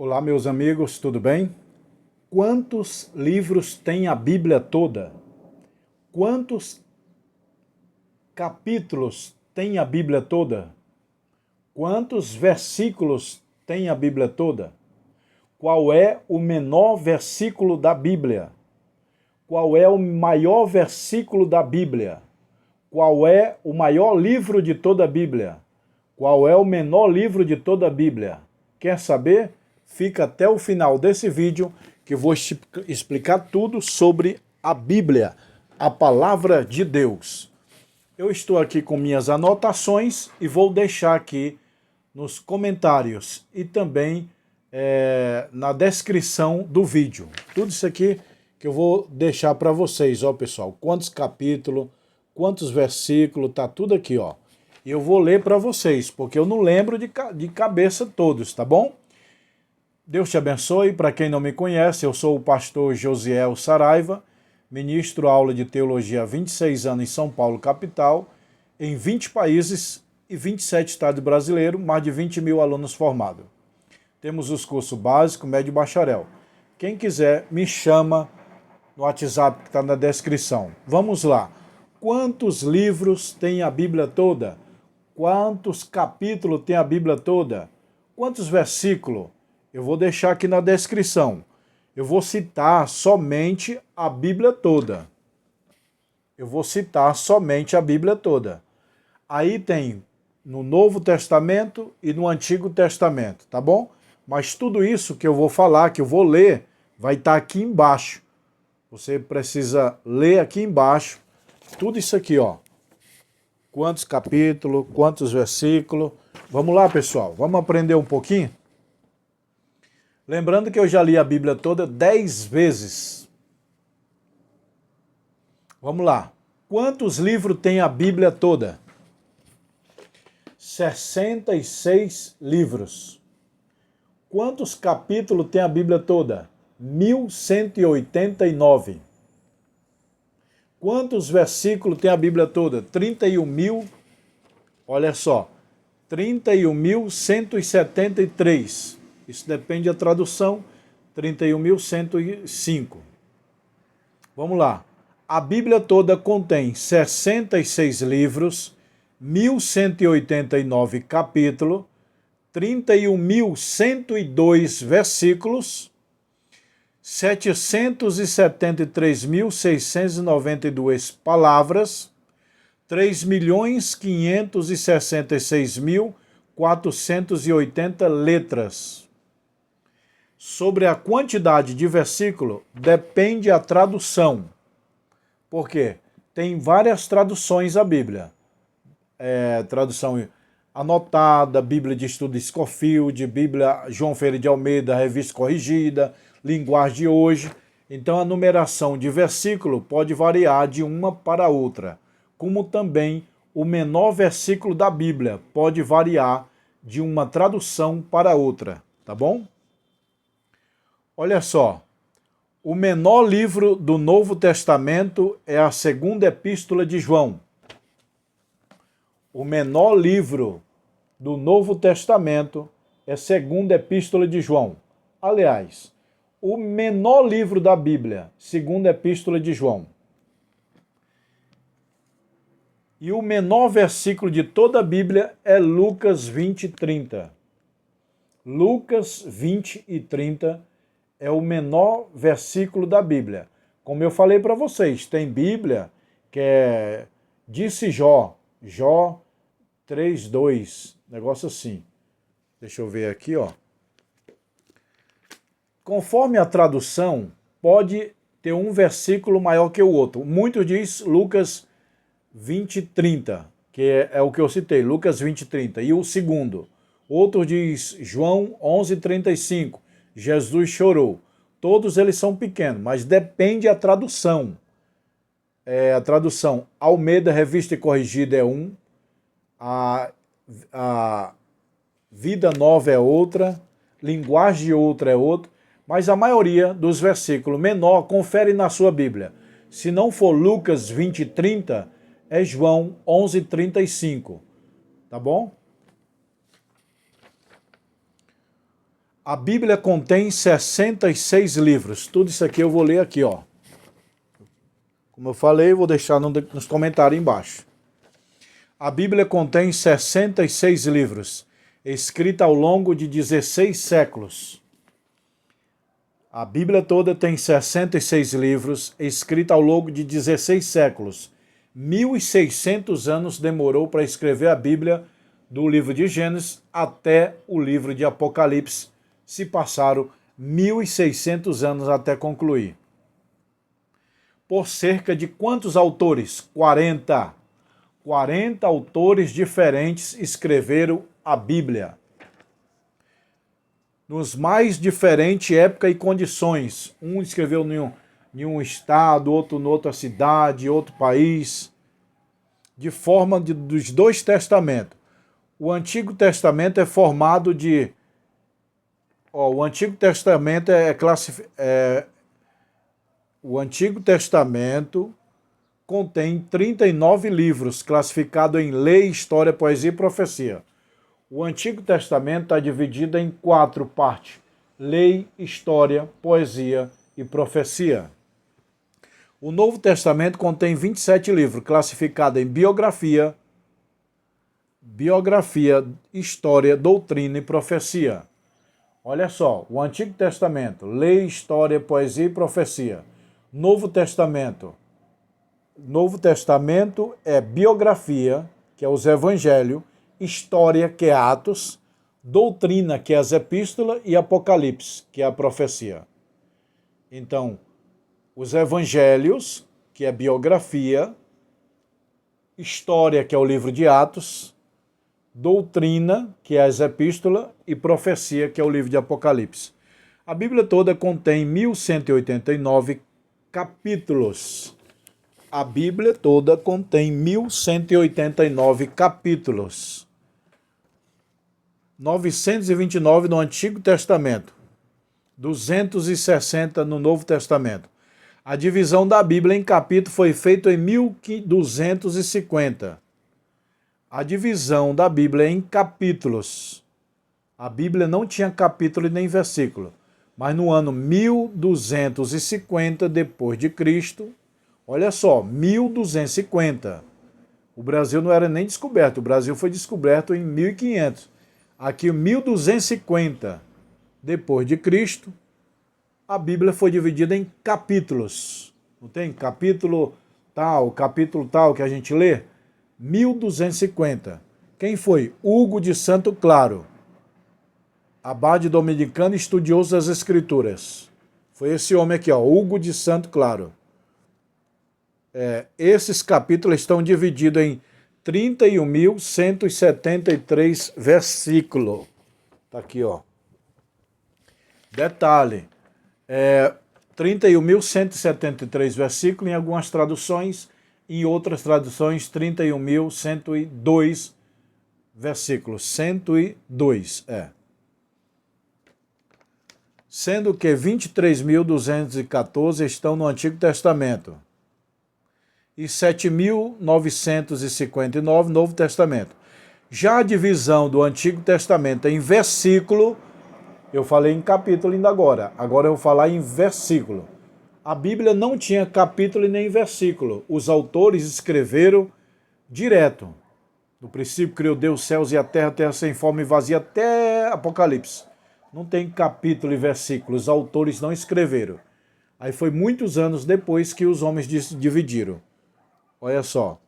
Olá, meus amigos, tudo bem? Quantos livros tem a Bíblia toda? Quantos capítulos tem a Bíblia toda? Quantos versículos tem a Bíblia toda? Qual é o menor versículo da Bíblia? Qual é o maior versículo da Bíblia? Qual é o maior livro de toda a Bíblia? Qual é o menor livro de toda a Bíblia? Quer saber? Fica até o final desse vídeo que eu vou explicar tudo sobre a Bíblia, a Palavra de Deus. Eu estou aqui com minhas anotações e vou deixar aqui nos comentários e também na descrição do vídeo. Tudo isso aqui que eu vou deixar para vocês, ó pessoal. Quantos capítulos, quantos versículos, tá tudo aqui, ó. E eu vou ler para vocês, porque eu não lembro de cabeça todos, tá bom? Deus te abençoe. Para quem não me conhece, eu sou o pastor Josiel Saraiva, ministro aula de teologia há 26 anos em São Paulo, capital, em 20 países e 27 estados brasileiros, mais de 20 mil alunos formados. Temos os cursos básico, médio e bacharel. Quem quiser, me chama no WhatsApp que está na descrição. Vamos lá. Quantos livros tem a Bíblia toda? Quantos capítulos tem a Bíblia toda? Quantos versículos? Eu vou deixar aqui na descrição. Eu vou citar somente a Bíblia toda. Eu vou citar somente a Bíblia toda. Aí tem no Novo Testamento e no Antigo Testamento, tá bom? Mas tudo isso que eu vou falar, que eu vou ler, vai estar aqui embaixo. Você precisa ler aqui embaixo tudo isso aqui, ó. Quantos capítulos, quantos versículos. Vamos lá, pessoal. Vamos aprender um pouquinho? Lembrando que eu já li a Bíblia toda 10 vezes. Vamos lá. Quantos livros tem a Bíblia toda? 66 livros. Quantos capítulos tem a Bíblia toda? 1189. Quantos versículos tem a Bíblia toda? 31.000. Olha só. 31.173. Isso depende da tradução. 31.105. Vamos lá. A Bíblia toda contém 66 livros, 1.189 capítulos, 31.102 versículos, 773.692 palavras, 3.566.480 letras. Sobre a quantidade de versículo, depende a tradução. Por quê? Tem várias traduções à Bíblia. Tradução anotada, Bíblia de Estudo Scofield, Bíblia João Ferreira de Almeida, Revista Corrigida, Linguagem de Hoje. Então a numeração de versículo pode variar de uma para outra, como também o menor versículo da Bíblia pode variar de uma tradução para outra, tá bom? Olha só, o menor livro do Novo Testamento é a segunda epístola de João. O menor livro do Novo Testamento é a segunda epístola de João. Aliás, o menor livro da Bíblia, segunda epístola de João. E o menor versículo de toda a Bíblia é Lucas 20 e 30. Lucas 20 e 30 é o menor versículo da Bíblia. Como eu falei para vocês, tem Bíblia que é disse Jó, Jó 3:2, negócio assim. Deixa eu ver aqui, ó. Conforme a tradução, pode ter um versículo maior que o outro. Muito diz Lucas 20 e 30, que é o que eu citei, Lucas 20 e 30. E o segundo, outro diz João 11:35. Jesus chorou. Todos eles são pequenos, mas depende a tradução. A tradução Almeida, Revista e Corrigida é um, a Vida Nova é outra, Linguagem de outra é outra, mas a maioria dos versículos menor confere na sua Bíblia. Se não for Lucas 20 e 30, é João 11:35, tá bom? A Bíblia contém 66 livros. Tudo isso aqui eu vou ler aqui, ó. Como eu falei, eu vou deixar nos comentários embaixo. A Bíblia contém 66 livros, escrita ao longo de 16 séculos. A Bíblia toda tem 66 livros, escrita ao longo de 16 séculos. 1.600 anos demorou para escrever a Bíblia, do livro de Gênesis até o livro de Apocalipse. Se passaram 1.600 anos até concluir. Por cerca de quantos autores? 40. 40 autores diferentes escreveram a Bíblia. Nos mais diferentes época e condições. Um escreveu em um estado, outro em outra cidade, outro país. De forma dos dois testamentos. O Antigo Testamento é formado de... o Antigo Testamento o Antigo Testamento contém 39 livros, classificados em lei, história, poesia e profecia. O Antigo Testamento está dividido em 4 partes: lei, história, poesia e profecia. O Novo Testamento contém 27 livros, classificados em biografia, história, doutrina e profecia. Olha só, o Antigo Testamento, lei, história, poesia e profecia. Novo Testamento é biografia, que é os evangelhos, história, que é Atos, doutrina, que é as epístolas, e Apocalipse, que é a profecia. Então, os evangelhos, que é biografia, história, que é o livro de Atos, doutrina, que é as epístolas, e profecia, que é o livro de Apocalipse. A Bíblia toda contém 1.189 capítulos. A Bíblia toda contém 1.189 capítulos. 929 no Antigo Testamento. 260 no Novo Testamento. A divisão da Bíblia em capítulos foi feita em 1250. A divisão da Bíblia em capítulos. A Bíblia não tinha capítulo nem versículo. Mas no ano 1250 depois de Cristo, olha só, 1250. O Brasil não era nem descoberto, o Brasil foi descoberto em 1500. Aqui 1250 depois de Cristo, a Bíblia foi dividida em capítulos. Não tem capítulo tal que a gente lê? 1250. Quem foi? Hugo de Santo Claro, abade dominicano e estudioso das Escrituras. Foi esse homem aqui, ó, Hugo de Santo Claro. Esses capítulos estão divididos em 31.173 versículos. Tá aqui, ó. Detalhe, 31.173 versículos em algumas traduções, em outras traduções 31.102 versículos. 102, Sendo que 23.214 estão no Antigo Testamento e 7.959 no Novo Testamento. Já a divisão do Antigo Testamento em versículo, eu falei em capítulo ainda agora eu vou falar em versículo. A Bíblia não tinha capítulo e nem versículo. Os autores escreveram direto. No princípio criou Deus os céus e a terra sem forma e vazia, até Apocalipse. Não tem capítulo e versículo, os autores não escreveram. Aí foi muitos anos depois que os homens dividiram. Olha só.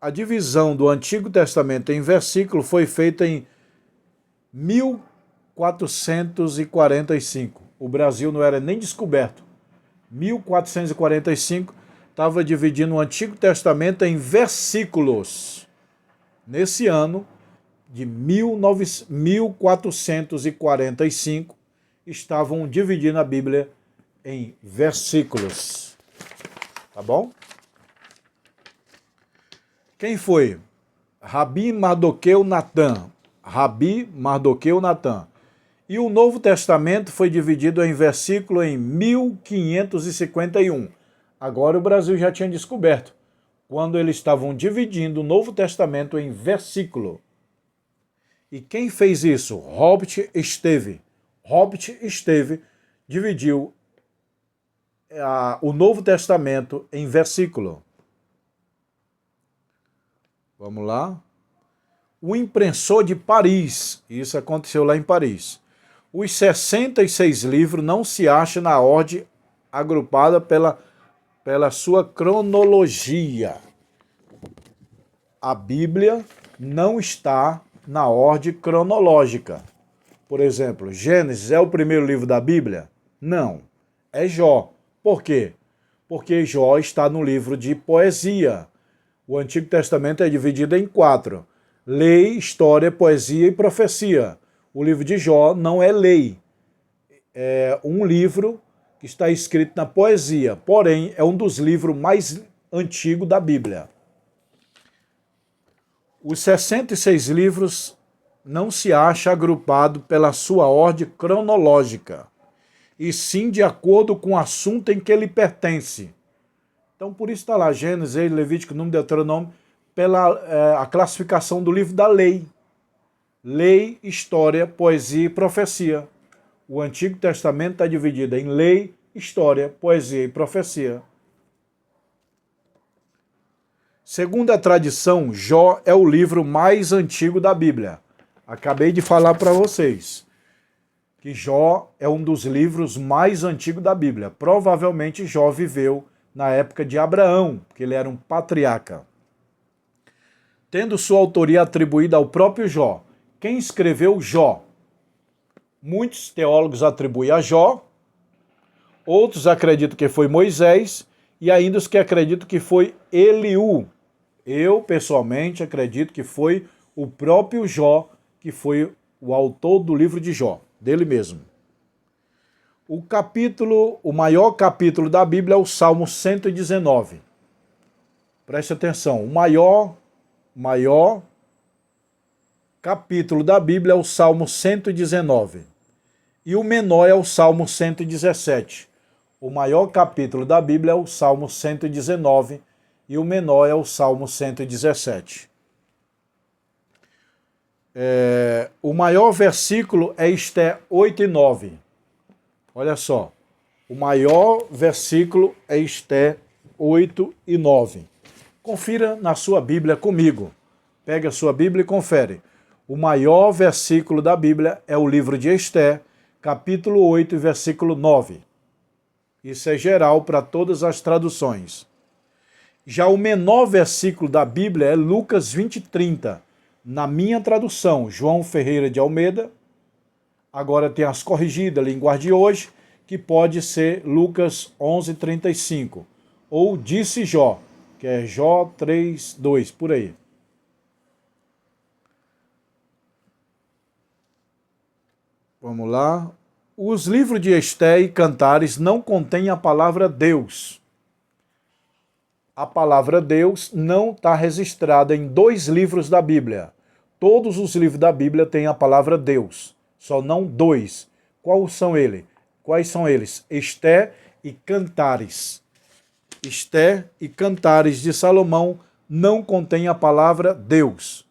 A divisão do Antigo Testamento em versículo foi feita em 1445. O Brasil não era nem descoberto. 1445 estava dividindo o Antigo Testamento em versículos. Nesse ano de 1445, estavam dividindo a Bíblia em versículos. Tá bom? Quem foi? Rabi Mardoqueu Natan. Rabi Mardoqueu Natan. E o Novo Testamento foi dividido em versículo em 1551. Agora o Brasil já tinha descoberto, quando eles estavam dividindo o Novo Testamento em versículo. E quem fez isso? Robert Steve. Robert Steve dividiu o Novo Testamento em versículo. Vamos lá. O imprensor de Paris, isso aconteceu lá em Paris. Os 66 livros não se acham na ordem agrupada pela sua cronologia. A Bíblia não está na ordem cronológica. Por exemplo, Gênesis é o primeiro livro da Bíblia? Não, é Jó. Por quê? Porque Jó está no livro de poesia. O Antigo Testamento é dividido em 4. Lei, história, poesia e profecia. O livro de Jó não é lei. É um livro que está escrito na poesia, porém é um dos livros mais antigos da Bíblia. Os 66 livros não se acha agrupado pela sua ordem cronológica, e sim de acordo com o assunto em que ele pertence. Então, por isso está lá Gênesis, Levítico, Número, Deuteronômio, pela a classificação do livro da lei. Lei, história, poesia e profecia. O Antigo Testamento está dividido em lei, história, poesia e profecia. Segundo a tradição, Jó é o livro mais antigo da Bíblia. Acabei de falar para vocês que Jó é um dos livros mais antigos da Bíblia. Provavelmente Jó viveu na época de Abraão, porque ele era um patriarca. Tendo sua autoria atribuída ao próprio Jó. Quem escreveu Jó? Muitos teólogos atribuem a Jó, outros acreditam que foi Moisés e ainda os que acreditam que foi Eliú. Eu, pessoalmente, acredito que foi o próprio Jó que foi o autor do livro de Jó, dele mesmo. O maior capítulo da Bíblia é o Salmo 119. Preste atenção, o maior capítulo da Bíblia é o Salmo 119. E o menor é o Salmo 117. O maior capítulo da Bíblia é o Salmo 119 e o menor é o Salmo 117. O maior versículo é Esté 8 e 9. Olha só, o maior versículo é Esté 8 e 9. Confira na sua Bíblia comigo. Pega a sua Bíblia e confere. O maior versículo da Bíblia é o livro de Esté, capítulo 8, versículo 9. Isso é geral para todas as traduções. Já o menor versículo da Bíblia é Lucas 20, 30. Na minha tradução, João Ferreira de Almeida. Agora tem as corrigidas, linguagem de hoje, que pode ser Lucas 11, 35. Ou disse Jó, que é Jó 3, 2, por aí. Vamos lá. Os livros de Esté e Cantares não contêm a palavra Deus. A palavra Deus não está registrada em 2 livros da Bíblia. Todos os livros da Bíblia têm a palavra Deus, só não 2. Quais são eles? Esté e Cantares. Esté e Cantares de Salomão não contém a palavra Deus.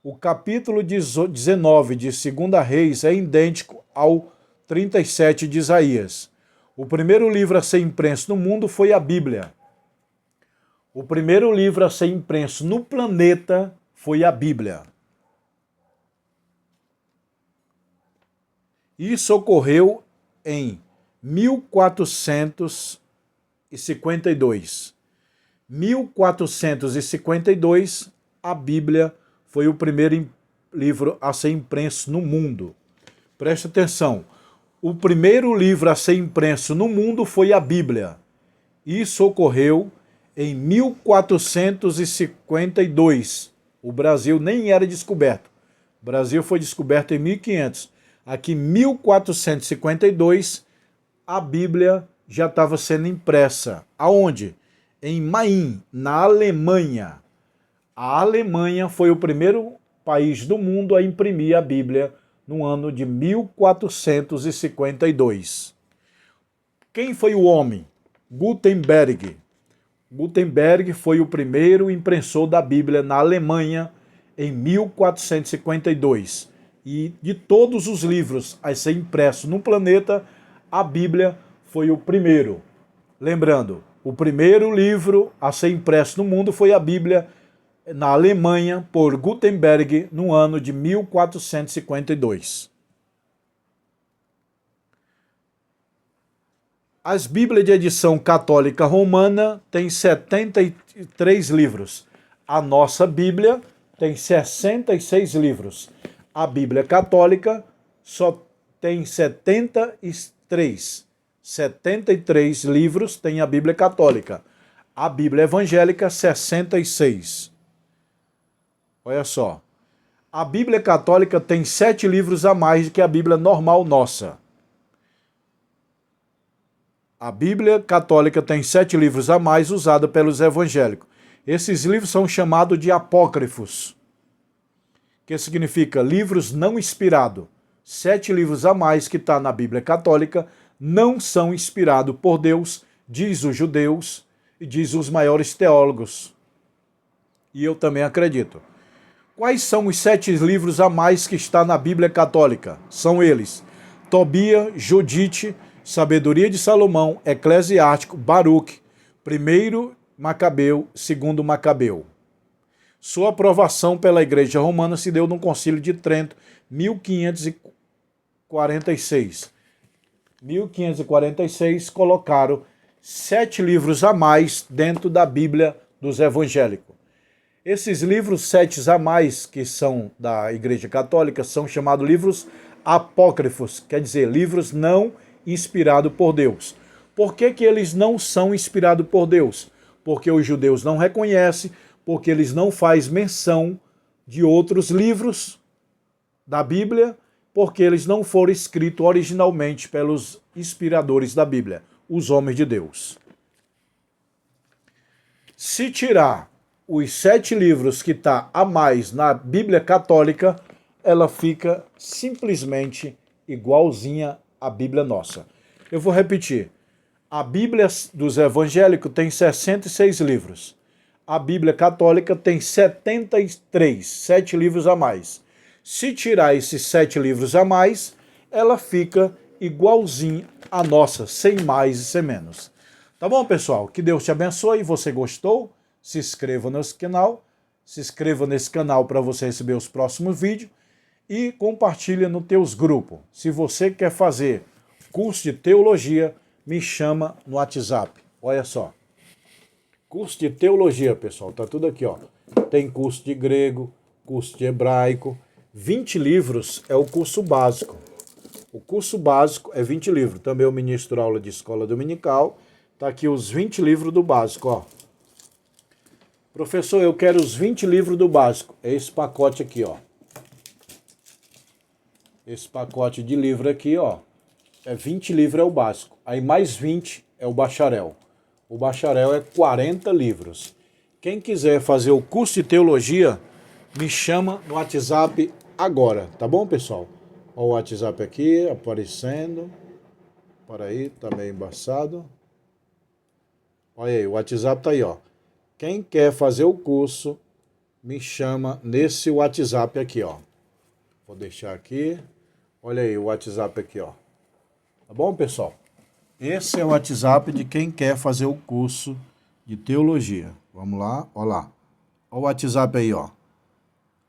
O capítulo 19 de 2 Reis é idêntico ao 37 de Isaías. O primeiro livro a ser impresso no mundo foi a Bíblia. O primeiro livro a ser impresso no planeta foi a Bíblia. Isso ocorreu em 1452. 1452, a Bíblia foi o primeiro livro a ser impresso no mundo. Preste atenção. O primeiro livro a ser impresso no mundo foi a Bíblia. Isso ocorreu em 1452. O Brasil nem era descoberto. O Brasil foi descoberto em 1500. Aqui, em 1452, a Bíblia já estava sendo impressa. Aonde? Em Main, na Alemanha. A Alemanha foi o primeiro país do mundo a imprimir a Bíblia no ano de 1452. Quem foi o homem? Gutenberg. Gutenberg foi o primeiro impressor da Bíblia na Alemanha em 1452. E de todos os livros a ser impressos no planeta, a Bíblia foi o primeiro. Lembrando, o primeiro livro a ser impresso no mundo foi a Bíblia na Alemanha por Gutenberg no ano de 1452. As Bíblias de edição católica romana têm 73 livros. A nossa Bíblia tem 66 livros. A Bíblia católica só tem 73. 73 livros tem a Bíblia católica. A Bíblia evangélica, 66. Olha só. A Bíblia católica tem 7 livros a mais do que a Bíblia normal nossa. A Bíblia católica tem 7 livros a mais usada pelos evangélicos. Esses livros são chamados de apócrifos, que significa livros não inspirados. 7 livros a mais que está na Bíblia católica não são inspirados por Deus, diz os judeus e diz os maiores teólogos. E eu também acredito. Quais são os 7 livros a mais que está na Bíblia católica? São eles: Tobia, Judite, Sabedoria de Salomão, Eclesiástico, Baruque, 1 Macabeu, 2 Macabeu. Sua aprovação pela Igreja Romana se deu no Concílio de Trento, 1546. 1546 colocaram 7 livros a mais dentro da Bíblia dos evangélicos. Esses livros 7 a mais que são da Igreja Católica são chamados livros apócrifos, quer dizer, livros não inspirados por Deus. Por que eles não são inspirados por Deus? Porque os judeus não reconhecem, porque eles não fazem menção de outros livros da Bíblia, porque eles não foram escritos originalmente pelos inspiradores da Bíblia, os homens de Deus. Se tirar os 7 livros que está a mais na Bíblia católica, ela fica simplesmente igualzinha à Bíblia nossa. Eu vou repetir. A Bíblia dos evangélicos tem 66 livros. A Bíblia católica tem 73, 7 livros a mais. Se tirar esses 7 livros a mais, ela fica igualzinha à nossa, sem mais e sem menos. Tá bom, pessoal? Que Deus te abençoe. Você gostou? Se inscreva nesse canal. Se inscreva nesse canal para você receber os próximos vídeos. E compartilha nos teus grupos. Se você quer fazer curso de teologia, me chama no WhatsApp. Olha só. Curso de teologia, pessoal. Tá tudo aqui, ó. Tem curso de grego, curso de hebraico. 20 livros é o curso básico. O curso básico é 20 livros. Também eu ministro aula de escola dominical. Tá aqui os 20 livros do básico, ó. Professor, eu quero os 20 livros do básico. É esse pacote aqui, ó. Esse pacote de livro aqui, ó. É 20 livros é o básico. Aí mais 20 é o bacharel. O bacharel é 40 livros. Quem quiser fazer o curso de teologia, me chama no WhatsApp agora. Tá bom, pessoal? Ó o WhatsApp aqui aparecendo. Para aí, tá meio embaçado. Olha aí, o WhatsApp tá aí, ó. Quem quer fazer o curso, me chama nesse WhatsApp aqui, ó. Vou deixar aqui. Olha aí o WhatsApp aqui, ó. Tá bom, pessoal? Esse é o WhatsApp de quem quer fazer o curso de teologia. Vamos lá, ó lá. Ó o WhatsApp aí, ó.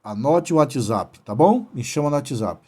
Anote o WhatsApp, tá bom? Me chama no WhatsApp.